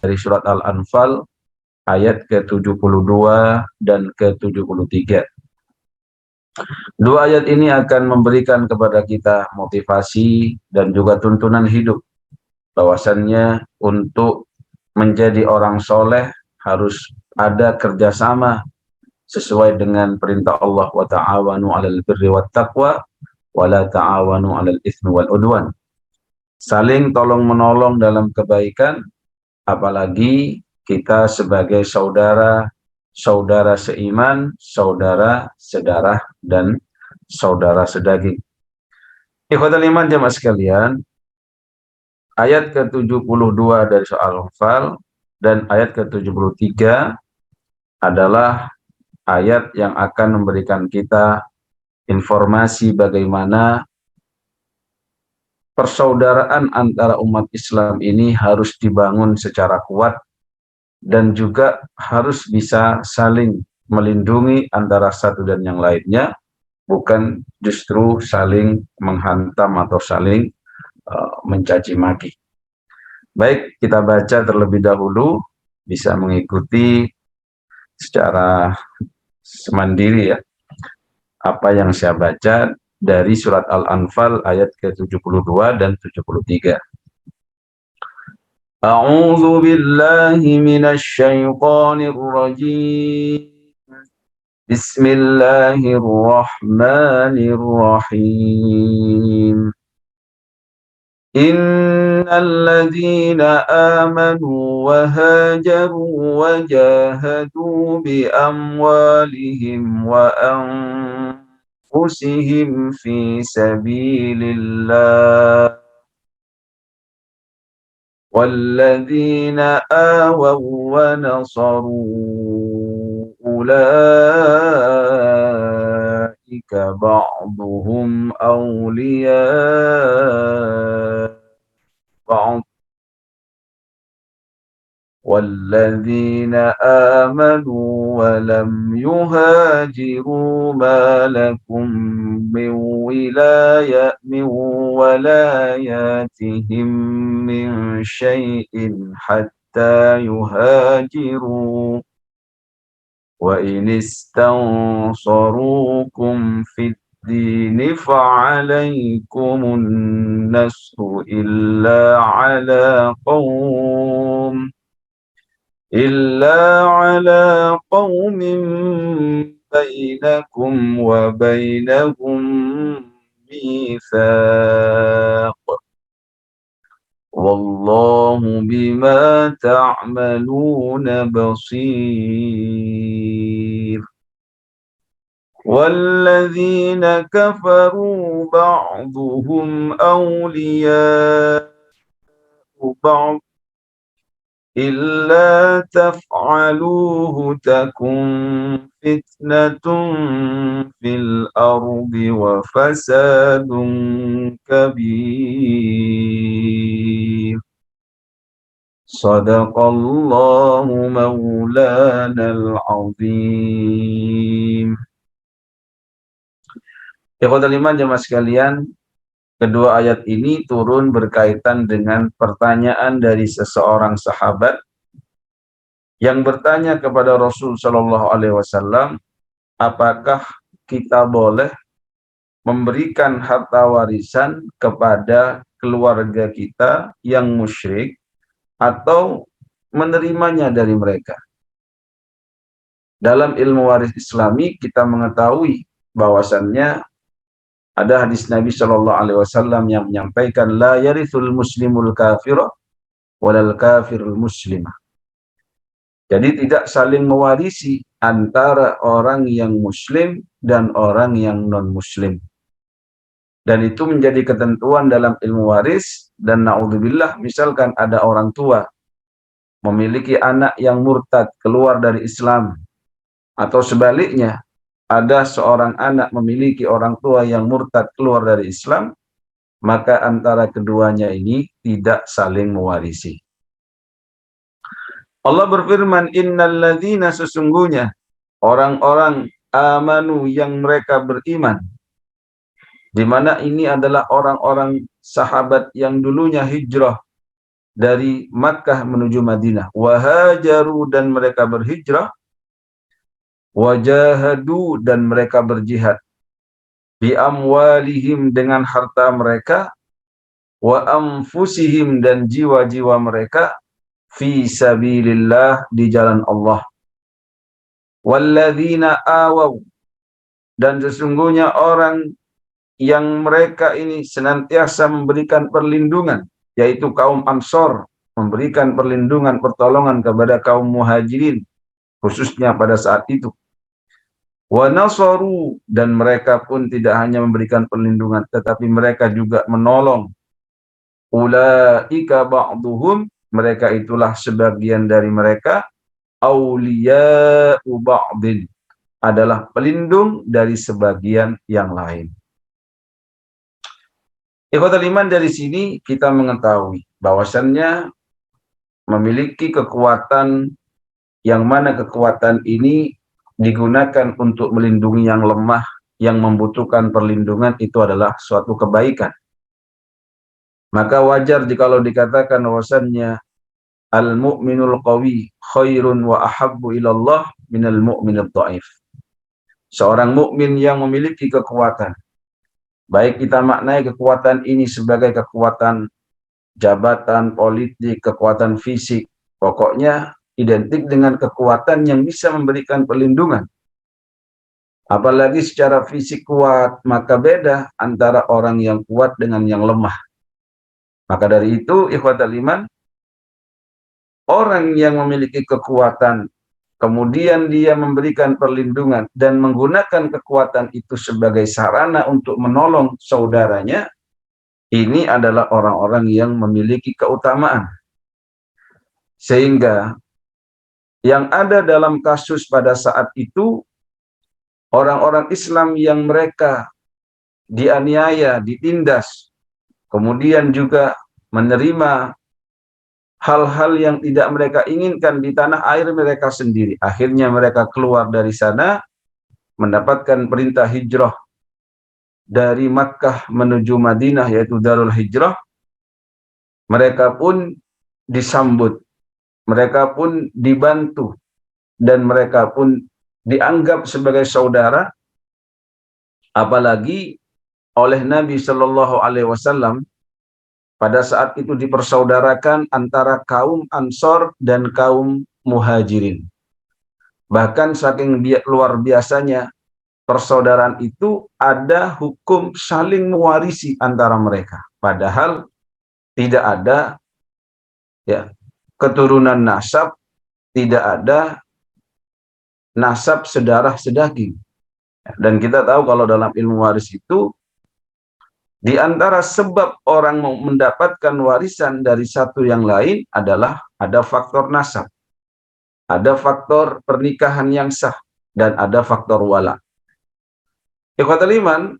dari surat Al-Anfal ayat ke-72 dan ke-73. Dua ayat ini akan memberikan kepada kita motivasi dan juga tuntunan hidup, bahwasannya untuk menjadi orang soleh harus ada kerjasama sesuai dengan perintah Allah, wa ta'awanu 'alal birri wat taqwa wa la ta'awanu 'alal itsmi wal udwan. Saling tolong menolong dalam kebaikan, apalagi kita sebagai saudara seiman, saudara sedarah dan saudara sedaging. Ikhwatal iman jamaah sekalian, ayat ke-72 dari surah Al-Anfal dan ayat ke-73 adalah ayat yang akan memberikan kita informasi bagaimana persaudaraan antara umat Islam ini harus dibangun secara kuat dan juga harus bisa saling melindungi antara satu dan yang lainnya, bukan justru saling menghantam atau saling mencaci maki. Baik, kita baca terlebih dahulu, bisa mengikuti secara mandiri ya apa yang saya baca dari surat Al-Anfal ayat ke-72 dan 73. A'udzu billahi minasy syaithanir rajim. Bismillahirrahmanirrahim. Innal ladzina amanu wa hajaru wa jahadu bi amwalihim wa anfusihim fi sabilillah walladzina awaw wa nasaru ulaika ba'duhum awliya ba'd walladzina amanu wa lam yuhajiru ma lakum min walayatihim min syai'in hatta yuhajiru wa in istansarukum fid dini fa'alaikumun nasru illa ala qaumin bainakum wa bainahum mitsaq wallahu bima ta'maluna basir. والذين كفروا بعضهم أولياء بعض إلا تفعلوه تكن فتنة في الأرض وفساد كبير. Sadaqallahu maulanal azim. Ikhwatul iman jemaah sekalian, kedua ayat ini turun berkaitan dengan pertanyaan dari seseorang sahabat yang bertanya kepada Rasul Shallallahu Alaihi Wasallam, apakah kita boleh memberikan harta warisan kepada keluarga kita yang musyrik atau menerimanya dari mereka? Dalam ilmu waris Islami kita mengetahui bahwasannya ada hadis Nabi Shallallahu Alaihi Wasallam yang menyampaikan la yarithul muslimul kafirah walal kafirul muslimah. Jadi tidak saling mewarisi antara orang yang muslim dan orang yang non muslim. Dan itu menjadi ketentuan dalam ilmu waris. Dan na'udzubillah, misalkan ada orang tua memiliki anak yang murtad keluar dari Islam, atau sebaliknya ada seorang anak memiliki orang tua yang murtad keluar dari Islam, maka antara keduanya ini tidak saling mewarisi. Allah berfirman, innal ladzina, sesungguhnya orang-orang amanu yang mereka beriman, di mana ini adalah orang-orang sahabat yang dulunya hijrah dari Makkah menuju Madinah, wahajaru dan mereka berhijrah, wajahadu dan mereka berjihad, bi amwalihim dengan harta mereka, wa anfusihim dan jiwa-jiwa mereka, fi sabilillah di jalan Allah. Walladzina awaw dan sesungguhnya orang yang mereka ini senantiasa memberikan perlindungan, yaitu kaum Ansor, memberikan perlindungan, pertolongan kepada kaum Muhajirin, khususnya pada saat itu. Wa nasaru dan mereka pun tidak hanya memberikan perlindungan, tetapi mereka juga menolong. Ulaika ba'duhum, mereka itulah sebagian dari mereka, auliya'u ba'din, adalah pelindung dari sebagian yang lain. Ikhwatul iman, dari sini kita mengetahui bahwasannya memiliki kekuatan yang mana kekuatan ini digunakan untuk melindungi yang lemah, yang membutuhkan perlindungan, itu adalah suatu kebaikan. Maka wajar jikalau dikatakan bahwasannya al-mu'minul qawi khairun wa ahabbu ilallah minal mu'minid dha'if. Seorang mukmin yang memiliki kekuatan, baik kita maknai kekuatan ini sebagai kekuatan jabatan, politik, kekuatan fisik, pokoknya identik dengan kekuatan yang bisa memberikan perlindungan. Apalagi secara fisik kuat, maka beda antara orang yang kuat dengan yang lemah. Maka dari itu, ikhwatal iman, orang yang memiliki kekuatan, kemudian dia memberikan perlindungan dan menggunakan kekuatan itu sebagai sarana untuk menolong saudaranya, ini adalah orang-orang yang memiliki keutamaan. Sehingga yang ada dalam kasus pada saat itu, orang-orang Islam yang mereka dianiaya, ditindas, kemudian juga menerima hal-hal yang tidak mereka inginkan di tanah air mereka sendiri. Akhirnya mereka keluar dari sana, mendapatkan perintah hijrah dari Makkah menuju Madinah, yaitu Darul Hijrah. Mereka pun disambut, mereka pun dibantu, dan mereka pun dianggap sebagai saudara, apalagi oleh Nabi Shallallahu Alaihi Wasallam pada saat itu dipersaudarakan antara kaum Ansor dan kaum Muhajirin. Bahkan saking luar biasanya persaudaraan itu, ada hukum saling mewarisi antara mereka. Padahal tidak ada ya keturunan nasab, tidak ada nasab sedarah sedaging. Dan kita tahu kalau dalam ilmu waris itu, di antara sebab orang mau mendapatkan warisan dari satu yang lain adalah ada faktor nasab, ada faktor pernikahan yang sah, dan ada faktor wala. Ikhwatul iman,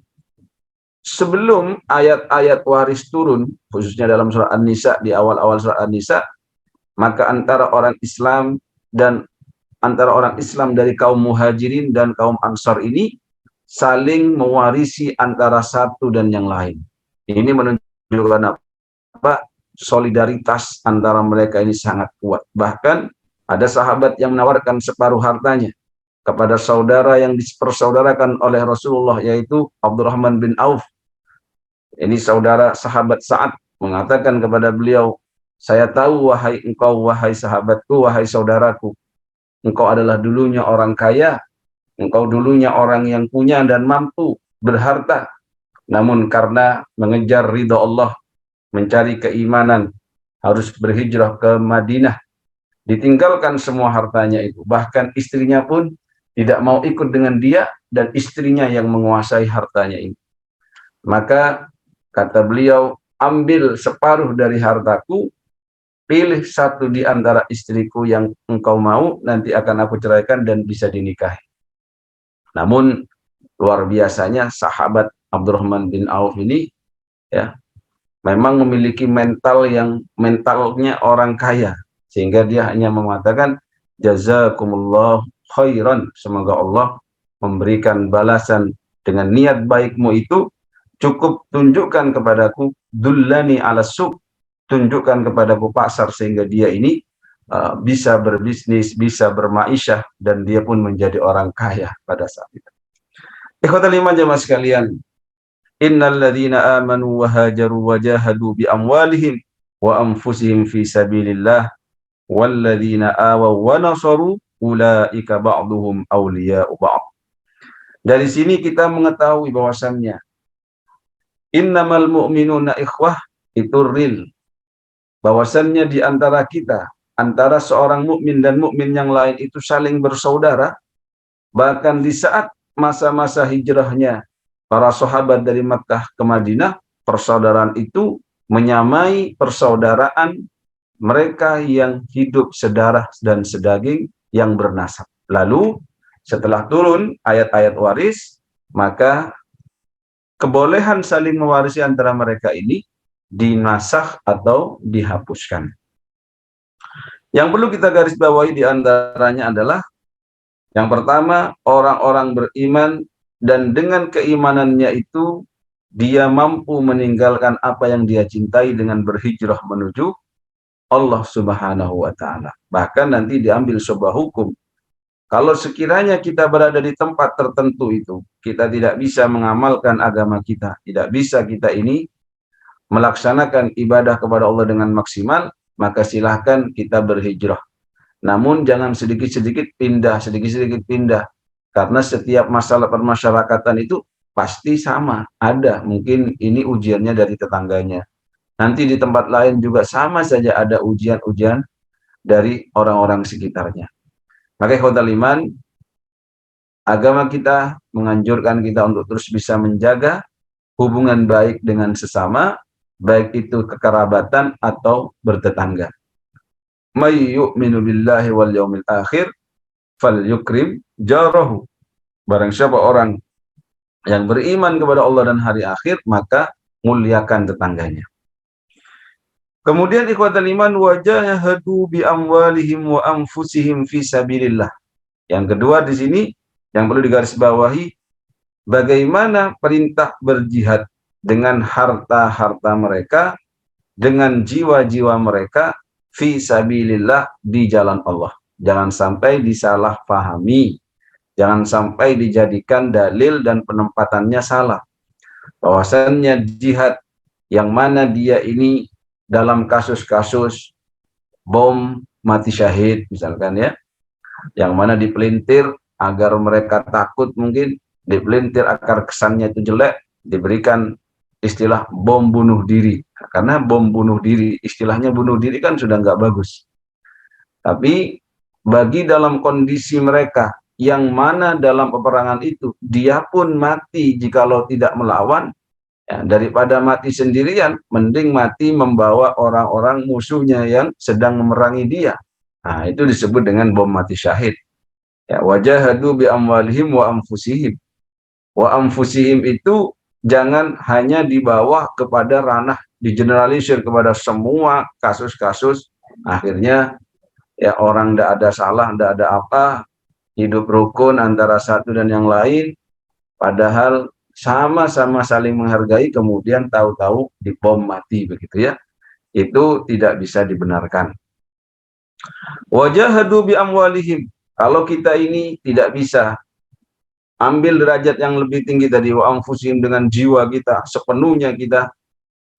sebelum ayat-ayat waris turun, khususnya dalam surah An-Nisa, di awal-awal surah An-Nisa, maka antara orang Islam dari kaum Muhajirin dan kaum Ansar ini saling mewarisi antara satu dan yang lain. Ini menunjukkan apa? Solidaritas antara mereka ini sangat kuat. Bahkan ada sahabat yang menawarkan separuh hartanya kepada saudara yang dipersaudarakan oleh Rasulullah, yaitu Abdurrahman bin Auf. Ini saudara sahabat Sa'ad mengatakan kepada beliau, saya tahu wahai engkau, wahai sahabatku, wahai saudaraku, engkau adalah dulunya orang kaya, engkau dulunya orang yang punya dan mampu, berharta. Namun karena mengejar ridha Allah, mencari keimanan, harus berhijrah ke Madinah, ditinggalkan semua hartanya itu. Bahkan istrinya pun tidak mau ikut dengan dia, dan istrinya yang menguasai hartanya ini. Maka kata beliau, ambil separuh dari hartaku, pilih satu di antara istriku yang engkau mau, nanti akan aku ceraikan dan bisa dinikahi. Namun luar biasanya sahabat Abdurrahman bin Auf ini ya memang memiliki mentalnya orang kaya, sehingga dia hanya mengatakan jazakumullah khairan, semoga Allah memberikan balasan dengan niat baikmu itu, cukup tunjukkan kepadaku, dullani ala suq, tunjukkan kepadaku pasar sehingga dia ini bisa berbisnis, bisa bermaisyah, dan dia pun menjadi orang kaya pada saat itu. Ikhwatal iman jemaah sekalian, innal ladzina amanu wa hajaru wa jahadu bi amwalihim wa anfusihim fi sabilillah wal ladzina awaw wa nasaru ulaika ba'duhum awliya'u ba'd. Dari sini kita mengetahui bahwasannya innamal mu'minuna ikhwah itu real. Bahwasannya di antara kita, antara seorang mukmin dan mukmin yang lain itu saling bersaudara. Bahkan di saat masa-masa hijrahnya para sahabat dari Makkah ke Madinah, persaudaraan itu menyamai persaudaraan mereka yang hidup sedarah dan sedaging yang bernasab. Lalu setelah turun ayat-ayat waris, maka kebolehan saling mewarisi antara mereka ini dinasakh atau dihapuskan. Yang perlu kita garis bawahi di antaranya adalah yang pertama, orang-orang beriman dan dengan keimanannya itu dia mampu meninggalkan apa yang dia cintai dengan berhijrah menuju Allah Subhanahu wa taala. Bahkan nanti diambil sebuah hukum. Kalau sekiranya kita berada di tempat tertentu itu, kita tidak bisa mengamalkan agama kita, tidak bisa kita ini melaksanakan ibadah kepada Allah dengan maksimal, maka silahkan kita berhijrah. Namun jangan sedikit-sedikit pindah, sedikit-sedikit pindah. Karena setiap masalah permasyarakatan itu pasti sama. Ada, mungkin ini ujiannya dari tetangganya. Nanti di tempat lain juga sama saja ada ujian-ujian dari orang-orang sekitarnya. Maka ikhwatal iman, agama kita menganjurkan kita untuk terus bisa menjaga hubungan baik dengan sesama, baik itu kekerabatan atau bertetangga. May yu'minu billahi wal yaumil akhir falyukrim jarahu. Barang siapa orang yang beriman kepada Allah dan hari akhir, maka muliakan tetangganya. Kemudian ikhwatal iman, wajahadu bi amwalihim wa anfusihim fi sabilillah. Yang kedua di sini yang perlu digarisbawahi, bagaimana perintah berjihad dengan harta-harta mereka, dengan jiwa-jiwa mereka, fi sabilillah, di jalan Allah. Jangan sampai disalahpahami, jangan sampai dijadikan dalil dan penempatannya salah. Bahwasannya jihad yang mana dia ini dalam kasus-kasus bom mati syahid misalkan ya, yang mana dipelintir agar mereka takut, mungkin dipelintir agar kesannya itu jelek, diberikan istilah bom bunuh diri. Karena bom bunuh diri, istilahnya bunuh diri kan sudah nggak bagus. Tapi bagi dalam kondisi mereka yang mana dalam peperangan itu dia pun mati jikalau tidak melawan, ya, daripada mati sendirian, mending mati membawa orang-orang musuhnya yang sedang memerangi dia. Nah, itu disebut dengan bom mati syahid. Ya, wajahadu bi amwalihim wa anfusihim. Wa anfusihim itu jangan hanya dibawa kepada ranah digeneralisir kepada semua kasus-kasus, akhirnya ya orang tidak ada salah, tidak ada apa, hidup rukun antara satu dan yang lain, padahal sama-sama saling menghargai, kemudian tahu-tahu dibom mati begitu ya. Itu tidak bisa dibenarkan. Wajahadu bi amwalihim. Kalau kita ini tidak bisa ambil derajat yang lebih tinggi tadi, wa anfusihim, dengan jiwa kita sepenuhnya kita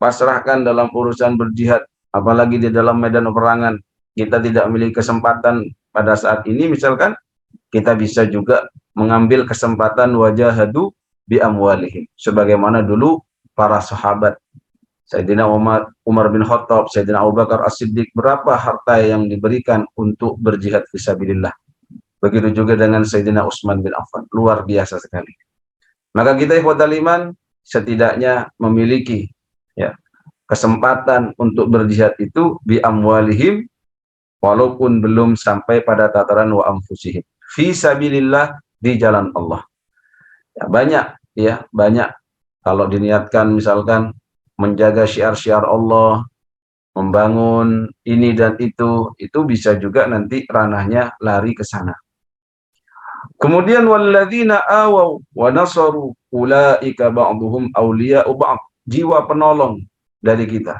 pasrahkan dalam urusan berjihad, apalagi di dalam medan peperangan kita tidak memiliki kesempatan pada saat ini, misalkan kita bisa juga mengambil kesempatan wajahadu bi amwalihim, sebagaimana dulu para sahabat Sayyidina Umar bin Khattab, Sayyidina Abu Bakar As-Siddiq, berapa harta yang diberikan untuk berjihad fisabilillah. Begitu juga dengan Sayyidina Utsman bin Affan, luar biasa sekali. Maka kita ikhwatal iman setidaknya memiliki ya kesempatan untuk berjihad itu bi amwalihim, walaupun belum sampai pada tataran wa anfusihim, fi sabilillah, di jalan Allah. Ya banyak kalau diniatkan misalkan menjaga syiar-syiar Allah, membangun ini dan itu bisa juga nanti ranahnya lari ke sana. Kemudian walladzina awaw wa nasaru ulaika ba'duhum awliya'u ba'd, jiwa penolong dari kita.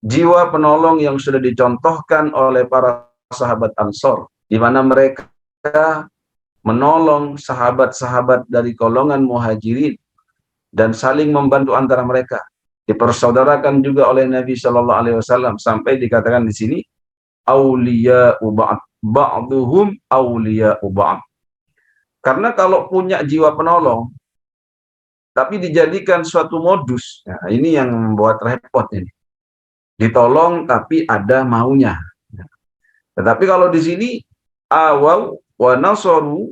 jiwa penolong yang sudah dicontohkan oleh para sahabat Ansor, di mana mereka menolong sahabat-sahabat dari golongan muhajirin dan saling membantu antara mereka. Dipersaudarakan juga oleh Nabi Shallallahu Alaihi Wasallam sampai dikatakan di sini aulia ba'd, ba'duhum aulia ba'd. Karena kalau punya jiwa penolong tapi dijadikan suatu modus, nah ini yang membuat repot ini. Ditolong tapi ada maunya. Tetapi kalau di sini awal wa nasaru,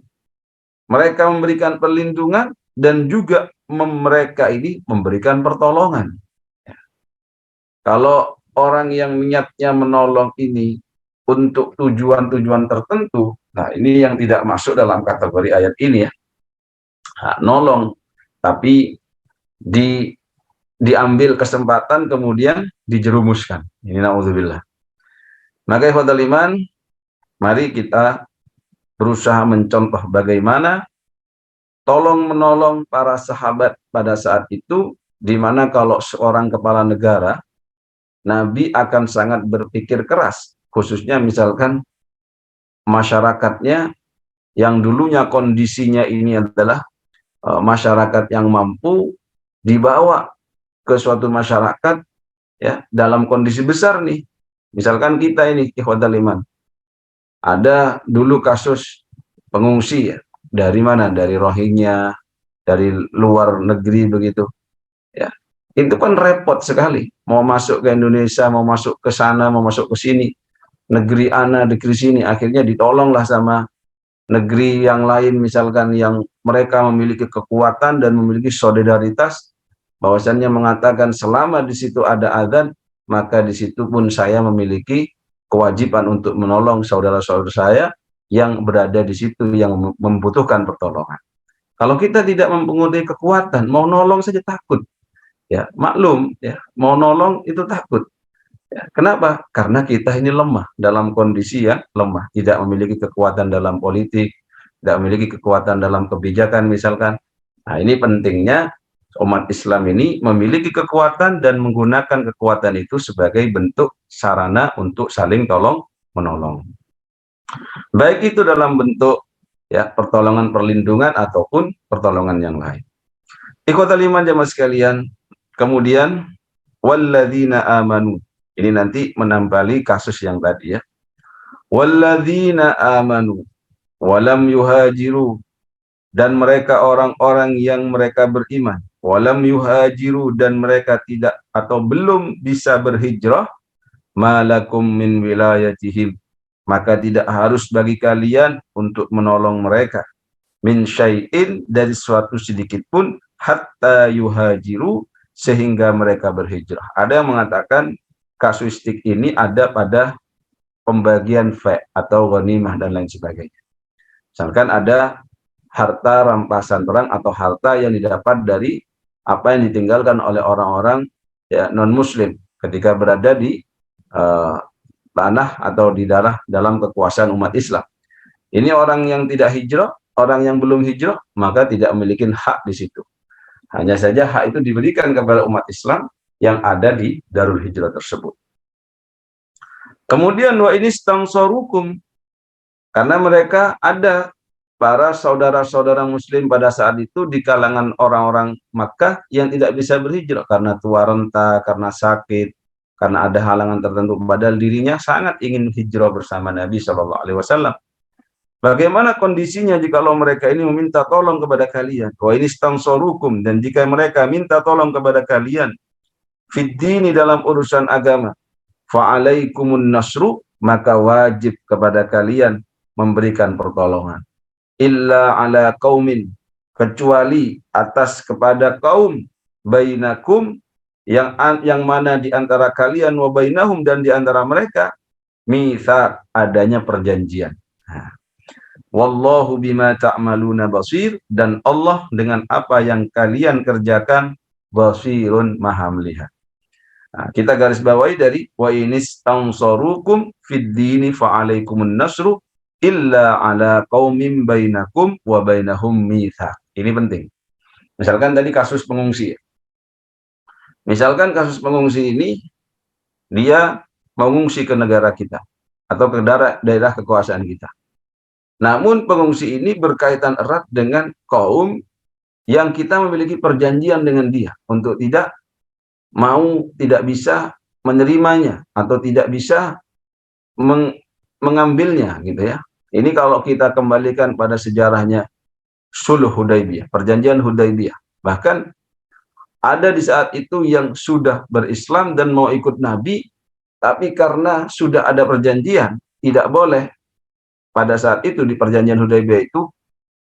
mereka memberikan perlindungan dan juga mereka ini memberikan pertolongan. Kalau orang yang niatnya menolong ini untuk tujuan-tujuan tertentu, nah ini yang tidak masuk dalam kategori ayat ini ya. Nah, nolong tapi diambil kesempatan kemudian dijerumuskan. Ini naudzubillah. Maka ikhwatal iman, mari kita berusaha mencontoh bagaimana tolong menolong para sahabat pada saat itu, di mana kalau seorang kepala negara, Nabi akan sangat berpikir keras, khususnya misalkan masyarakatnya yang dulunya kondisinya ini adalah masyarakat yang mampu, dibawa ke suatu masyarakat ya dalam kondisi besar nih. Misalkan kita ini ikhwatal iman, ada dulu kasus pengungsi ya, dari mana? Dari Rohingya, dari luar negeri begitu. Ya, itu kan repot sekali. Mau masuk ke Indonesia, mau masuk ke sana, mau masuk ke sini, negeri ana, negeri sini, akhirnya ditolonglah sama negeri yang lain, misalkan yang mereka memiliki kekuatan dan memiliki solidaritas, bahwasannya mengatakan selama di situ ada adzan, maka di situ pun saya memiliki kewajiban untuk menolong saudara-saudara saya yang berada di situ yang membutuhkan pertolongan. Kalau kita tidak mempunyai kekuatan, mau nolong saja takut. Ya, maklum ya, mau nolong itu takut. Ya, kenapa? Karena kita ini lemah, dalam kondisi yang lemah, tidak memiliki kekuatan dalam politik, tidak memiliki kekuatan dalam kebijakan misalkan. Nah, ini pentingnya umat Islam ini memiliki kekuatan dan menggunakan kekuatan itu sebagai bentuk sarana untuk saling tolong menolong. Baik itu dalam bentuk ya pertolongan perlindungan ataupun pertolongan yang lain. Ikhwatal iman jamaah sekalian, kemudian walladzina amanu. Ini nanti menambali kasus yang tadi ya. Walladzina amanu walam yuhajiru, dan mereka orang-orang yang mereka beriman, walam yuhajiru, dan mereka tidak atau belum bisa berhijrah, malakum min wilayatihim, maka tidak harus bagi kalian untuk menolong mereka, min syai'in, dari suatu sedikit pun, hatta yuhajiru, sehingga mereka berhijrah. Ada yang mengatakan kasuistik ini ada pada pembagian atau ghanimah dan lain sebagainya. Misalkan ada harta rampasan perang atau harta yang didapat dari apa yang ditinggalkan oleh orang-orang ya, non-muslim ketika berada di tanah atau di dalam kekuasaan umat Islam. Ini orang yang tidak hijrah, orang yang belum hijrah, maka tidak memiliki hak di situ. Hanya saja hak itu diberikan kepada umat Islam yang ada di Darul Hijrah tersebut. Kemudian wa ini stangsorukum, karena mereka ada para saudara-saudara muslim pada saat itu di kalangan orang-orang Makkah yang tidak bisa berhijrah karena tua renta, karena sakit, karena ada halangan tertentu, padahal dirinya sangat ingin hijrah bersama Nabi Shallallahu Alaihi Wasallam. Bagaimana kondisinya jika mereka ini meminta tolong kepada kalian? Wa ini stangsorukum, dan jika mereka minta tolong kepada kalian fid dini, dalam urusan agama, fa'alaikumun nasru, maka wajib kepada kalian memberikan pertolongan. Illa ala qaumin, kecuali atas kepada kaum, bainakum, yang mana di antara kalian, wa bainahum, dan di antara mereka, mitsaq, adanya perjanjian. Wallahu bima ta'maluna basir, dan Allah dengan apa yang kalian kerjakan basirun, maha melihat. Nah, kita garis bawahi dari wa inistansarukum fid dini fa'alaikumun nasru illa ala qaumin bainakum wa bainahum mitsaq. Ini penting. Misalkan tadi kasus pengungsi. Misalkan kasus pengungsi ini dia mengungsi ke negara kita atau ke daerah kekuasaan kita. Namun pengungsi ini berkaitan erat dengan kaum yang kita memiliki perjanjian dengan dia untuk tidak bisa menerimanya atau tidak bisa mengambilnya gitu ya. Ini kalau kita kembalikan pada sejarahnya Sulh Hudaybiyah, perjanjian Hudaybiyah. Bahkan ada di saat itu yang sudah berislam dan mau ikut Nabi, tapi karena sudah ada perjanjian, tidak boleh. Pada saat itu di perjanjian Hudaybiyah itu,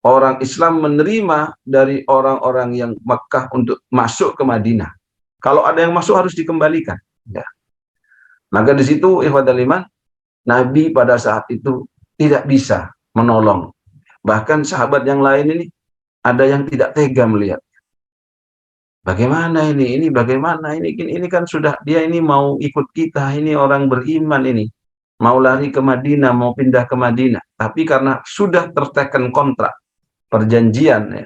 orang Islam menerima dari orang-orang yang Makkah untuk masuk ke Madinah. Kalau ada yang masuk harus dikembalikan. Ya. Maka di situ, ikhwatal iman, Nabi pada saat itu tidak bisa menolong. Bahkan sahabat yang lain ini ada yang tidak tega melihat. Bagaimana ini? Ini bagaimana? Ini kan sudah dia ini mau ikut kita, ini orang beriman ini. Mau lari ke Madinah, mau pindah ke Madinah. Tapi karena sudah tertekan kontrak, perjanjian ya,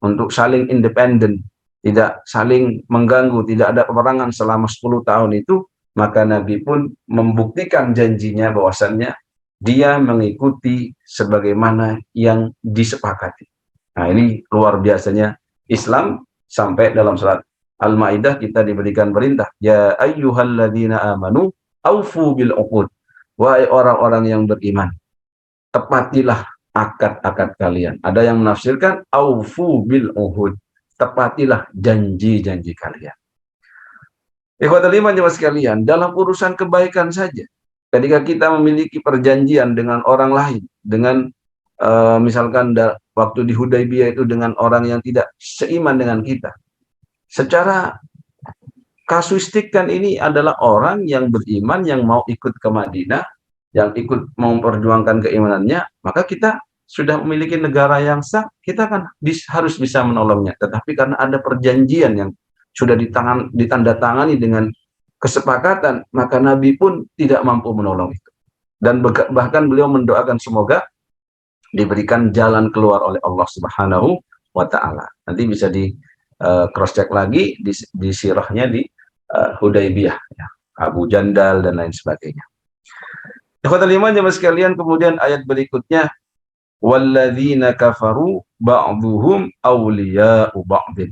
untuk saling independen, tidak saling mengganggu, tidak ada peperangan selama 10 tahun itu, maka Nabi pun membuktikan janjinya bahwasannya dia mengikuti sebagaimana yang disepakati. Nah, ini luar biasanya Islam. Sampai dalam surat Al-Maidah kita diberikan perintah, ya ayyuhalladzina amanu aufu bil uqud. Wahai orang-orang yang beriman, tepatilah akad-akad kalian. Ada yang menafsirkan aufu bil uhud, tepatilah janji-janji kalian. Ikhwatul iman jemaah sekalian, dalam urusan kebaikan saja, ketika kita memiliki perjanjian dengan orang lain, dengan misalkan waktu di Hudaybiyah itu dengan orang yang tidak seiman dengan kita, secara kasuistik kan ini adalah orang yang beriman yang mau ikut ke Madinah, yang ikut memperjuangkan keimanannya, maka kita sudah memiliki negara yang sah, kita kan harus bisa menolongnya. Tetapi karena ada perjanjian yang sudah ditandatangani dengan kesepakatan, maka Nabi pun tidak mampu menolong itu. Dan bahkan beliau mendoakan semoga diberikan jalan keluar oleh Allah Subhanahu wa Ta'ala. Nanti bisa di cross check lagi di sirahnya di Hudaybiyah, ya. Abu Jandal dan lain sebagainya. Ikhwatul iman jemaah sekalian, kemudian ayat berikutnya, walladzina kafaru ba'dhuhum awliya'u ba'dhin.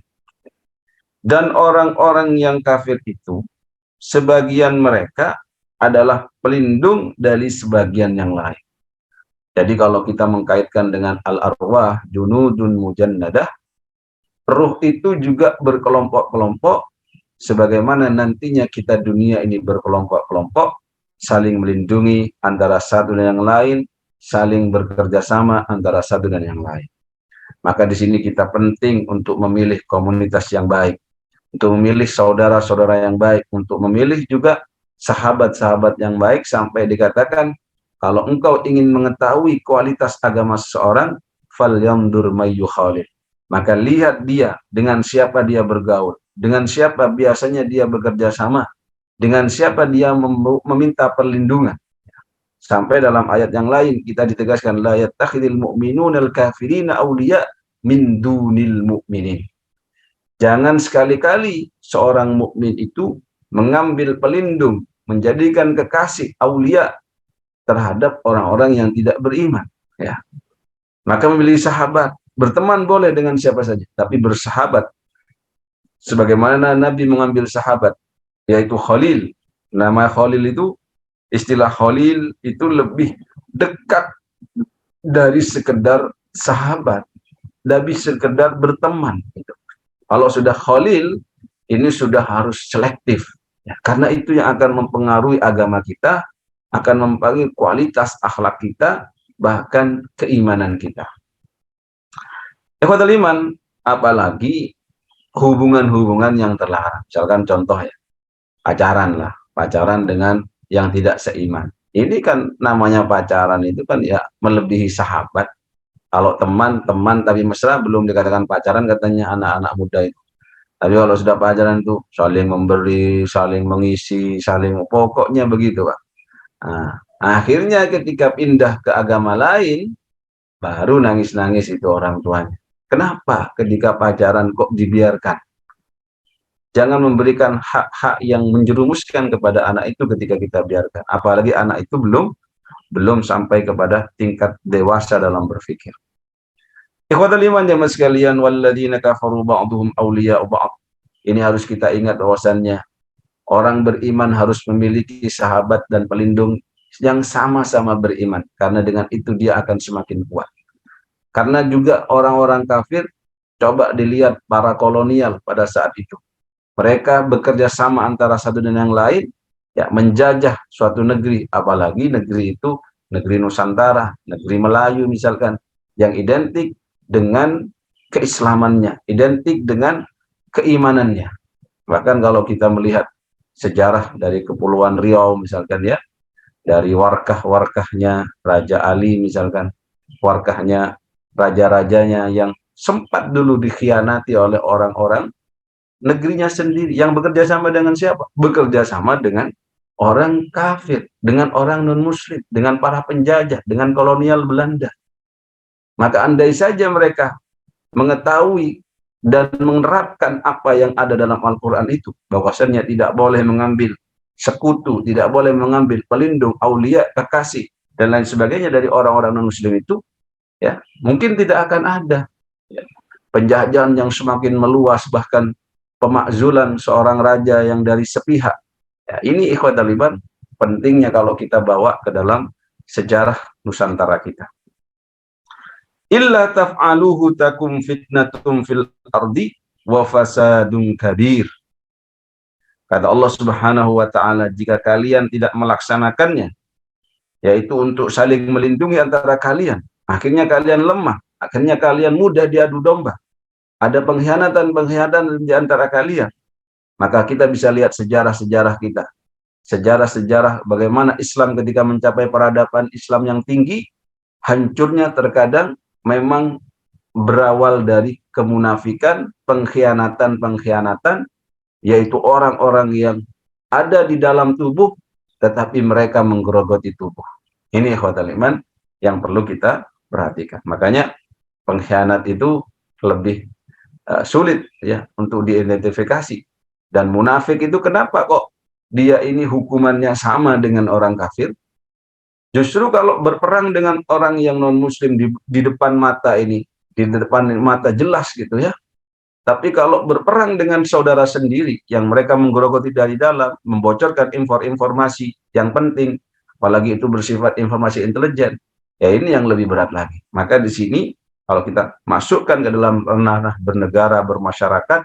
Dan orang-orang yang kafir itu, sebagian mereka adalah pelindung dari sebagian yang lain. Jadi kalau kita mengkaitkan dengan al-arwah junudun mujannadah, ruh itu juga berkelompok-kelompok, sebagaimana nantinya kita dunia ini berkelompok-kelompok, saling melindungi antara satu dan yang lain, saling bekerja sama antara satu dan yang lain. Maka di sini kita penting untuk memilih komunitas yang baik, untuk memilih saudara-saudara yang baik, untuk memilih juga sahabat-sahabat yang baik, sampai dikatakan kalau engkau ingin mengetahui kualitas agama seseorang, falyandur mayyu khalil. Maka lihat dia, dengan siapa dia bergaul, dengan siapa biasanya dia bekerja sama, dengan siapa dia meminta perlindungan. Sampai dalam ayat yang lain kita ditegaskan, la yattakhidul mu'minunal kafirina awliya min dunil mu'minin. Jangan sekali-kali seorang mukmin itu mengambil pelindung, menjadikan kekasih aulia terhadap orang-orang yang tidak beriman, ya. Maka memilih sahabat, berteman boleh dengan siapa saja, tapi bersahabat sebagaimana Nabi mengambil sahabat, yaitu Khalil. Nama Khalil itu, istilah Khalil itu lebih dekat dari sekedar sahabat, dari sekedar berteman gitu. Kalau sudah Khalil, ini sudah harus selektif, ya, karena itu yang akan mempengaruhi agama kita, akan mempengaruhi kualitas akhlak kita, bahkan keimanan kita. Ikhwatul iman, apalagi hubungan-hubungan yang terlarang. Misalkan contoh ya, pacaran dengan yang tidak seiman. Ini kan namanya pacaran itu kan ya melebihi sahabat. Kalau teman-teman tapi mesra belum dikatakan pacaran, katanya anak-anak muda itu. Tapi kalau sudah pacaran itu saling memberi, saling mengisi, saling, pokoknya begitu, Pak. Nah, akhirnya ketika pindah ke agama lain, baru nangis-nangis itu orang tuanya. Kenapa ketika pacaran kok dibiarkan? Jangan memberikan hak-hak yang menjerumuskan kepada anak itu ketika kita biarkan. Apalagi anak itu belum sampai kepada tingkat dewasa dalam berpikir. Ikhwatal iman jamaah sekalian, walladzina kafaru ba'duhum awliya'u ba'd. Ini harus kita ingat bahwasannya orang beriman harus memiliki sahabat dan pelindung yang sama-sama beriman, karena dengan itu dia akan semakin kuat. Karena juga orang-orang kafir, coba dilihat para kolonial pada saat itu. Mereka bekerja sama antara satu dan yang lain, ya, menjajah suatu negeri, apalagi negeri itu negeri Nusantara, negeri Melayu misalkan, yang identik dengan keislamannya, identik dengan keimanannya. Bahkan kalau kita melihat sejarah dari Kepulauan Riau misalkan, ya, dari warkah-warkahnya Raja Ali misalkan, warkahnya raja-rajanya yang sempat dulu dikhianati oleh orang-orang negerinya sendiri, yang bekerja sama dengan siapa? Bekerja sama dengan orang kafir, dengan orang non-muslim, dengan para penjajah, dengan kolonial Belanda. Maka andai saja mereka mengetahui dan menerapkan apa yang ada dalam Al-Quran itu, bahwasannya tidak boleh mengambil sekutu, tidak boleh mengambil pelindung, aulia, kekasih, dan lain sebagainya dari orang-orang non-muslim itu, ya, mungkin tidak akan ada, ya, penjajahan yang semakin meluas, bahkan pemakzulan seorang raja yang dari sepihak. Ya, ini ikhwatal iman pentingnya kalau kita bawa ke dalam sejarah Nusantara kita. Illa taf'aluhu takum fitnatum fil ardi wa fasadun kabir. Kata Allah Subhanahu wa taala, jika kalian tidak melaksanakannya, yaitu untuk saling melindungi antara kalian, akhirnya kalian lemah, akhirnya kalian mudah diadu domba. Ada pengkhianatan-pengkhianatan di antara kalian. Maka kita bisa lihat sejarah-sejarah kita. Sejarah-sejarah bagaimana Islam ketika mencapai peradaban Islam yang tinggi, hancurnya terkadang memang berawal dari kemunafikan, pengkhianatan-pengkhianatan, yaitu orang-orang yang ada di dalam tubuh, tetapi mereka menggerogoti tubuh. Ini ikhwatal iman yang perlu kita perhatikan. Makanya pengkhianat itu lebih sulit, ya, untuk diidentifikasi. Dan munafik itu kenapa kok dia ini hukumannya sama dengan orang kafir? Justru kalau berperang dengan orang yang non-muslim di depan mata ini, di depan mata jelas gitu, ya. Tapi kalau berperang dengan saudara sendiri yang mereka menggerogoti dari dalam, membocorkan informasi yang penting, apalagi itu bersifat informasi intelijen, ya ini yang lebih berat lagi. Maka di sini kalau kita masukkan ke dalam ranah bernegara, bermasyarakat,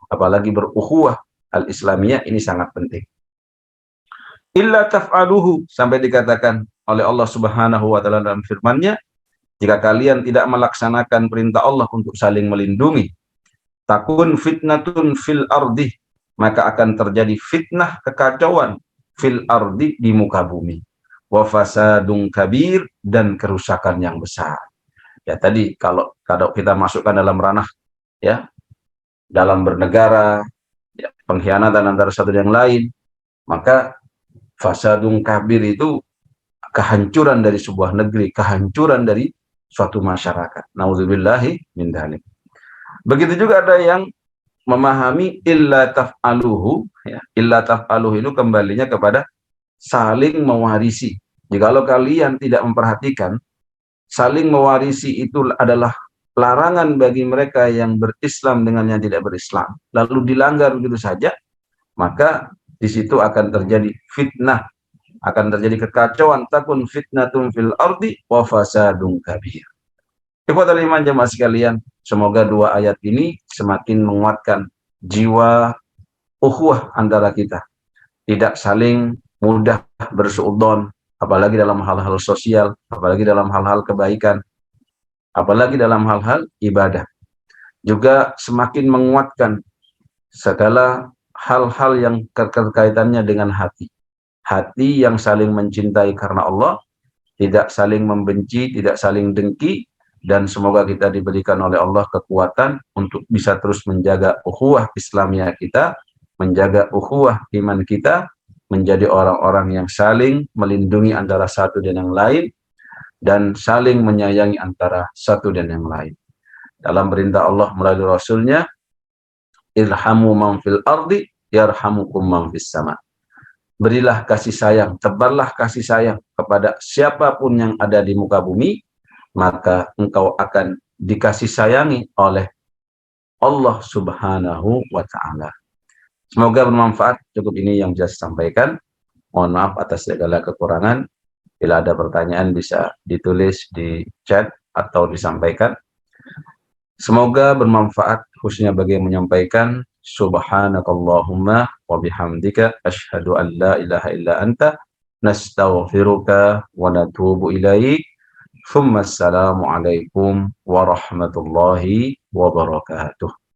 apalagi berukhuwah al-Islamiyah, ini sangat penting. Illa taf'aluhu, sampai dikatakan oleh Allah Subhanahu wa taala dalam firman-Nya, jika kalian tidak melaksanakan perintah Allah untuk saling melindungi, takun fitnatun fil ardi, maka akan terjadi fitnah, kekacauan, fil ardi, di muka bumi, wa fasadun kabir, dan kerusakan yang besar. Ya, tadi kalau kita masukkan dalam ranah, ya, dalam bernegara, ya, pengkhianatan antara satu dan yang lain, maka fasadun kabir itu kehancuran dari sebuah negeri, kehancuran dari suatu masyarakat. Nauzubillahi min dzalik. Begitu juga ada yang memahami illa taf'aluhu, ya, illa taf'aluhu itu kembalinya kepada saling mewarisi. Jikalau kalian tidak memperhatikan, saling mewarisi itu adalah larangan bagi mereka yang berislam dengan yang tidak berislam, lalu dilanggar begitu saja, maka di situ akan terjadi fitnah, akan terjadi kekacauan, takun fitnatum fil ardi wa fasadun kabir. Ikhwatal iman jemaah sekalian, semoga dua ayat ini semakin menguatkan jiwa ukhuwah antara kita. Tidak saling mudah bersuudzon, apalagi dalam hal-hal sosial, apalagi dalam hal-hal kebaikan, apalagi dalam hal-hal ibadah. Juga semakin menguatkan segala hal-hal yang terkaitannya dengan hati. Hati yang saling mencintai karena Allah, tidak saling membenci, tidak saling dengki, dan semoga kita diberikan oleh Allah kekuatan untuk bisa terus menjaga ukhuwah Islamiyah kita, menjaga ukhuwah iman kita, menjadi orang-orang yang saling melindungi antara satu dan yang lain, dan saling menyayangi antara satu dan yang lain. Dalam perintah Allah melalui Rasul-Nya, irhamu man fil ardi yarhamukum man fis sama. Berilah kasih sayang, tebarlah kasih sayang kepada siapapun yang ada di muka bumi, maka engkau akan dikasih sayangi oleh Allah Subhanahu wa Ta'ala. Semoga bermanfaat. Cukup ini yang bisa saya sampaikan. Mohon maaf atas segala kekurangan. Bila ada pertanyaan bisa ditulis di chat atau disampaikan. Semoga bermanfaat, khususnya bagi yang menyampaikan. Subhanakallahumma wa bihamdika asyhadu an la ilaha illa anta nastaghfiruka wa natubu ilaik. Assalamualaikum warahmatullahi wabarakatuh.